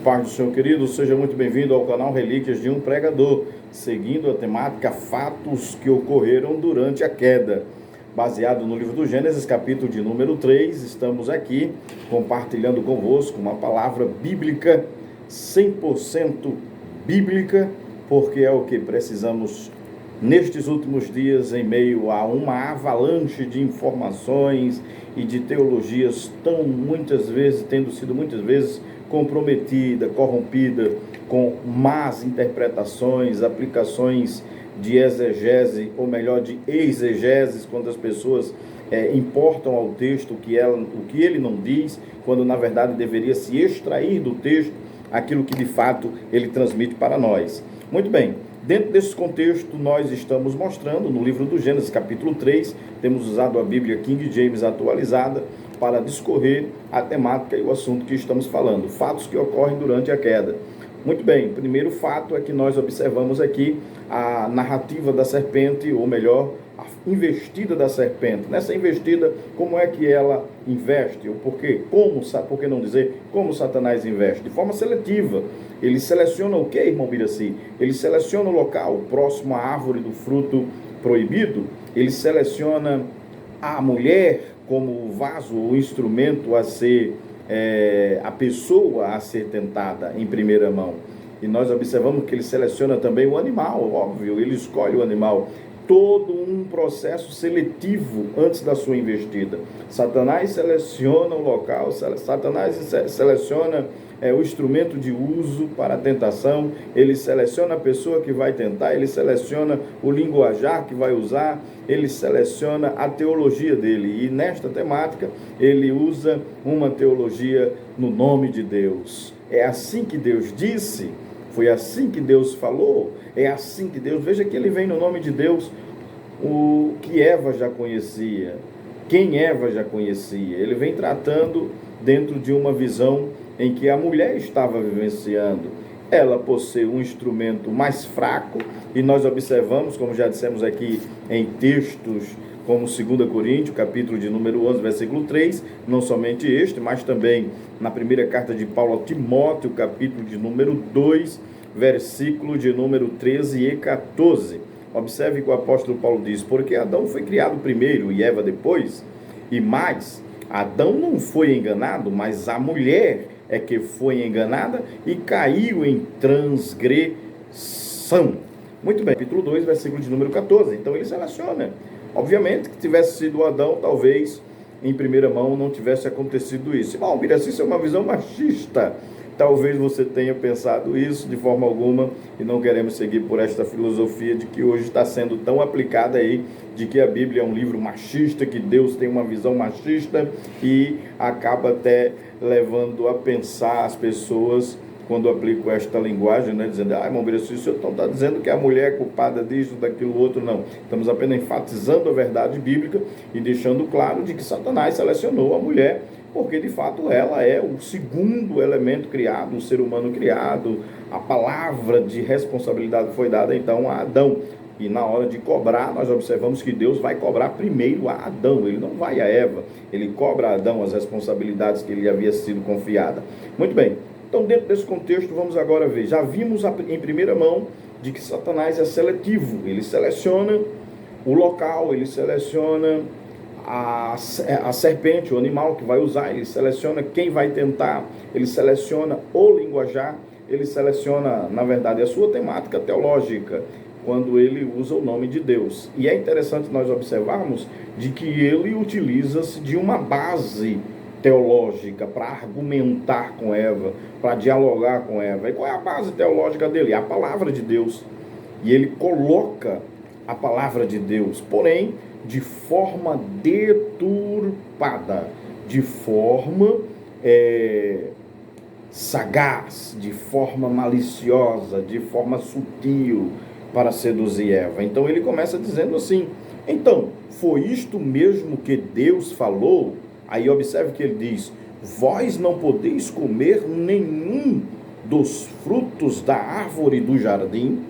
Paz do Senhor, querido, seja muito bem-vindo ao canal Relíquias de um Pregador, seguindo a temática Fatos que ocorreram durante a queda. Baseado no livro do Gênesis, capítulo de número 3, estamos aqui compartilhando convosco uma palavra bíblica, 100% bíblica, porque é o que precisamos nestes últimos dias, em meio a uma avalanche de informações e de teologias tendo sido muitas vezes comprometida, corrompida com más interpretações, aplicações de exegese, ou melhor, de exegeses, quando as pessoas importam ao texto o que ele não diz, quando na verdade deveria se extrair do texto aquilo que de fato ele transmite para nós. Muito bem, dentro desse contexto nós estamos mostrando no livro do Gênesis capítulo 3, temos usado a Bíblia King James atualizada para discorrer a temática e o assunto que estamos falando, fatos que ocorrem durante a queda. Muito bem, o primeiro fato é que nós observamos aqui a narrativa da serpente, ou melhor, a investida da serpente. Nessa investida, como é que ela investe? Ou por quê? Por que não dizer como Satanás investe? De forma seletiva. Ele seleciona o que, irmão Biraci? Ele seleciona o local próximo à árvore do fruto proibido. Ele seleciona a mulher como o vaso, o instrumento a ser, a pessoa a ser tentada em primeira mão. E nós observamos que ele seleciona também o animal, óbvio, ele escolhe o animal. Todo um processo seletivo antes da sua investida. Satanás seleciona o local, Satanás seleciona o instrumento de uso para a tentação, ele seleciona a pessoa que vai tentar, ele seleciona o linguajar que vai usar, ele seleciona a teologia dele. E nesta temática, ele usa uma teologia no nome de Deus. É assim que Deus disse, foi assim que Deus falou, é assim que Deus... Veja que ele vem no nome de Deus, o que Eva já conhecia, quem Eva já conhecia. Ele vem tratando dentro de uma visão em que a mulher estava vivenciando. Ela possui um instrumento mais fraco, e nós observamos, como já dissemos aqui em textos como 2 Coríntios, capítulo de número 11, versículo 3, não somente este, mas também na primeira carta de Paulo a Timóteo, capítulo de número 2, versículo de número 13 e 14. Observe que o apóstolo Paulo diz: porque Adão foi criado primeiro e Eva depois, e mais, Adão não foi enganado, mas a mulher é que foi enganada e caiu em transgressão. Muito bem, capítulo 2, versículo de número 14. Então ele seleciona. Obviamente que tivesse sido Adão, talvez em primeira mão não tivesse acontecido isso. Bom, Biraci, isso é uma visão machista. Talvez você tenha pensado isso de forma alguma, e não queremos seguir por esta filosofia de que hoje está sendo tão aplicada aí, de que a Bíblia é um livro machista, que Deus tem uma visão machista, e acaba até levando a pensar as pessoas, quando aplico esta linguagem, né, dizendo: irmão Biraci, o senhor não está dizendo que a mulher é culpada disso, daquilo, outro, não. Estamos apenas enfatizando a verdade bíblica e deixando claro de que Satanás selecionou a mulher, porque de fato ela é o segundo elemento criado, o ser humano criado. A palavra de responsabilidade foi dada então a Adão, e na hora de cobrar, nós observamos que Deus vai cobrar primeiro a Adão, ele não vai a Eva, ele cobra a Adão as responsabilidades que lhe havia sido confiada. Muito bem, então dentro desse contexto vamos agora ver, já vimos em primeira mão de que Satanás é seletivo, ele seleciona o local, ele seleciona a serpente, o animal que vai usar, ele seleciona quem vai tentar, ele seleciona o linguajar, ele seleciona, na verdade, a sua temática teológica, quando ele usa o nome de Deus. E é interessante nós observarmos de que ele utiliza-se de uma base teológica para argumentar com Eva, para dialogar com Eva. E qual é a base teológica dele? É a palavra de Deus. E ele coloca a palavra de Deus, porém, de forma deturpada, de forma sagaz, de forma maliciosa, de forma sutil, para seduzir Eva. Então ele começa dizendo assim: então, foi isto mesmo que Deus falou? Aí observe que ele diz: vós não podeis comer nenhum dos frutos da árvore do jardim.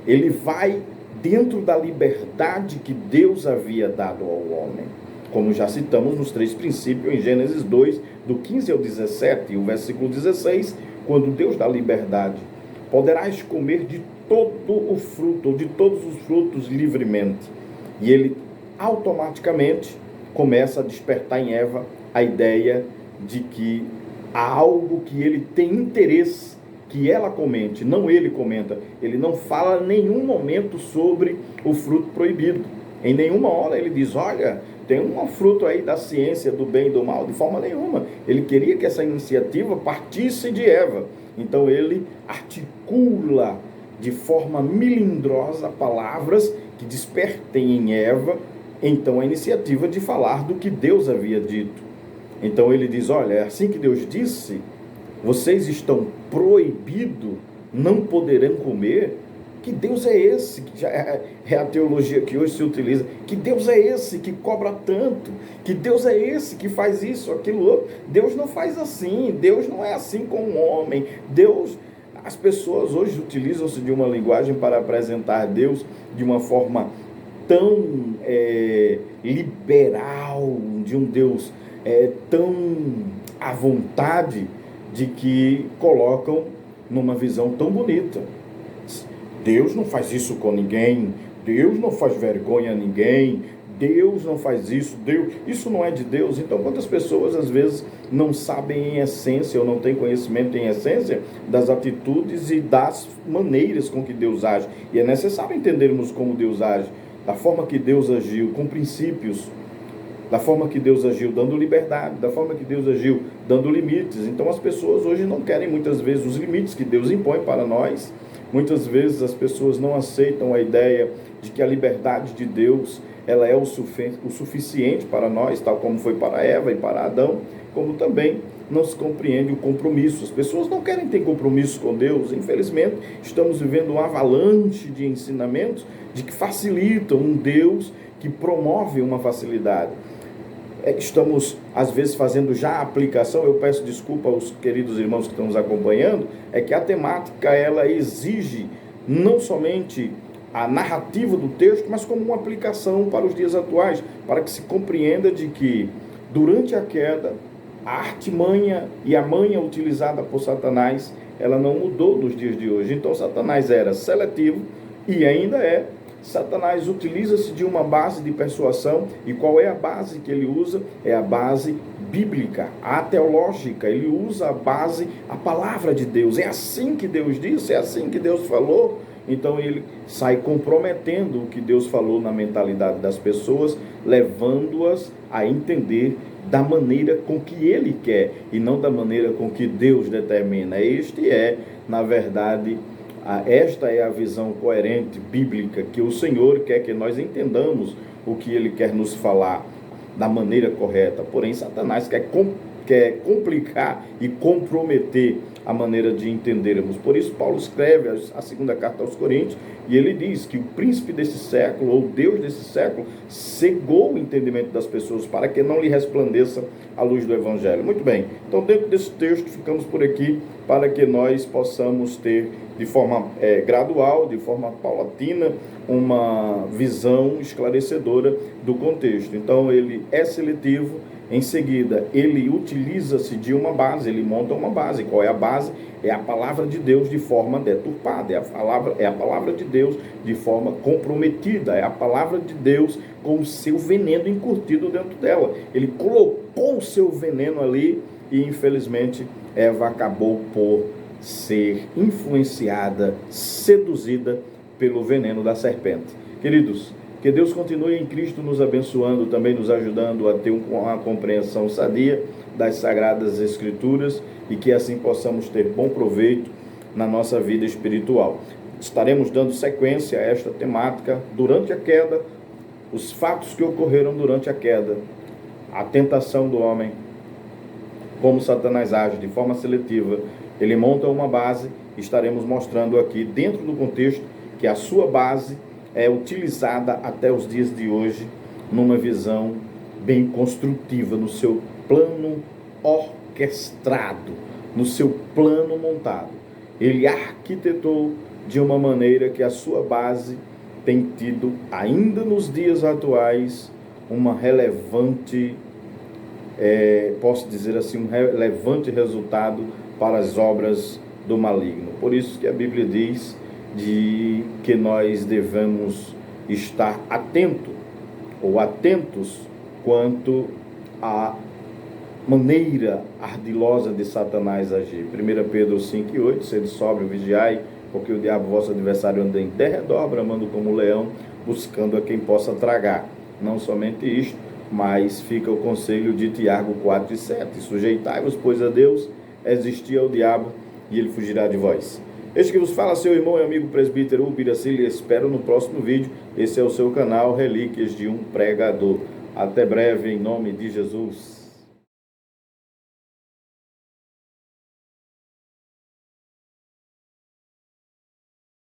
Ele vai dentro da liberdade que Deus havia dado ao homem, como já citamos nos 3 princípios em Gênesis 2, do 15 ao 17, e o versículo 16 quando Deus dá liberdade, poderás comer de todo o fruto, ou de todos os frutos livremente. E ele automaticamente começa a despertar em Eva a ideia de que há algo que ele tem interesse que ela comente, não ele comenta. Ele não fala em nenhum momento sobre o fruto proibido. Em nenhuma hora ele diz, olha, tem um fruto aí da ciência do bem e do mal, de forma nenhuma. Ele queria que essa iniciativa partisse de Eva. Então ele articula de forma melindrosa palavras que despertem em Eva, então, a iniciativa de falar do que Deus havia dito. Então ele diz, olha, é assim que Deus disse, vocês estão proibidos, não poderão comer. Que Deus é esse? Que já é a teologia que hoje se utiliza. Que Deus é esse que cobra tanto? Que Deus é esse que faz isso, aquilo outro? Deus não faz assim. Deus não é assim com o homem. Deus... As pessoas hoje utilizam-se de uma linguagem para apresentar Deus de uma forma tão liberal, de um Deus tão à vontade, de que colocam numa visão tão bonita. Deus não faz isso com ninguém, Deus não faz vergonha a ninguém, Deus não faz isso, isso não é de Deus. Então, quantas pessoas às vezes não sabem em essência, ou não têm conhecimento em essência das atitudes e das maneiras com que Deus age. E é necessário entendermos como Deus age, da forma que Deus agiu, com princípios, da forma que Deus agiu dando liberdade, da forma que Deus agiu dando limites. Então as pessoas hoje não querem muitas vezes os limites que Deus impõe para nós. Muitas vezes as pessoas não aceitam a ideia de que a liberdade de Deus ela é o suficiente para nós, tal como foi para Eva e para Adão, como também não se compreende o compromisso. As pessoas não querem ter compromisso com Deus. Infelizmente, estamos vivendo um avalanche de ensinamentos de que facilitam um Deus que promove uma facilidade. Estamos, às vezes, fazendo já a aplicação. Eu peço desculpa aos queridos irmãos que estão nos acompanhando, é que a temática, ela exige não somente a narrativa do texto, mas como uma aplicação para os dias atuais, para que se compreenda de que, durante a queda, a artimanha e a manha utilizada por Satanás, ela não mudou nos dias de hoje. Então, Satanás era seletivo e ainda é. Satanás utiliza-se de uma base de persuasão. E qual é a base que ele usa? É a base bíblica, a teológica. Ele usa a base, a palavra de Deus. É assim que Deus disse, é assim que Deus falou. Então ele sai comprometendo o que Deus falou na mentalidade das pessoas, levando-as a entender da maneira com que ele quer e não da maneira com que Deus determina. Esta é a visão coerente, bíblica, que o Senhor quer que nós entendamos o que ele quer nos falar da maneira correta. Porém, Satanás quer complicar e comprometer a maneira de entendermos. Por isso, Paulo escreve a segunda carta aos Coríntios, e ele diz que o príncipe desse século, ou Deus desse século, cegou o entendimento das pessoas para que não lhe resplandeça a luz do Evangelho. Muito bem, então dentro desse texto ficamos por aqui, para que nós possamos ter de forma gradual, de forma paulatina, uma visão esclarecedora do contexto. Então ele é seletivo. Em seguida, ele utiliza-se de uma base, ele monta uma base. Qual é a base? É a palavra de Deus de forma deturpada, é a palavra de Deus de forma comprometida, é a palavra de Deus com o seu veneno encurtido dentro dela. Ele colocou o seu veneno ali e, infelizmente, Eva acabou por ser influenciada, seduzida pelo veneno da serpente. Queridos, que Deus continue em Cristo nos abençoando, também nos ajudando a ter uma compreensão sadia das Sagradas Escrituras e que assim possamos ter bom proveito na nossa vida espiritual. Estaremos dando sequência a esta temática durante a queda, os fatos que ocorreram durante a queda, a tentação do homem, como Satanás age de forma seletiva. Ele monta uma base, estaremos mostrando aqui dentro do contexto que a sua base é utilizada até os dias de hoje numa visão bem construtiva, no seu plano orquestrado, no seu plano montado. Ele arquitetou de uma maneira que a sua base tem tido, ainda nos dias atuais, uma relevante, posso dizer assim, um relevante resultado para as obras do maligno. Por isso que a Bíblia diz de que nós devemos estar atentos quanto à maneira ardilosa de Satanás agir. 1 Pedro 5,8, sede sóbrio, vigiai, porque o diabo, vosso adversário, anda em derredor, bramando como um leão, buscando a quem possa tragar. Não somente isto, mas fica o conselho de Tiago 4,7. Sujeitai-vos, pois, a Deus, resistir ao diabo, e ele fugirá de vós. Este que vos fala, seu irmão e amigo presbítero Ubiraci, lhe espero no próximo vídeo. Esse é o seu canal Relíquias de um Pregador. Até breve, em nome de Jesus.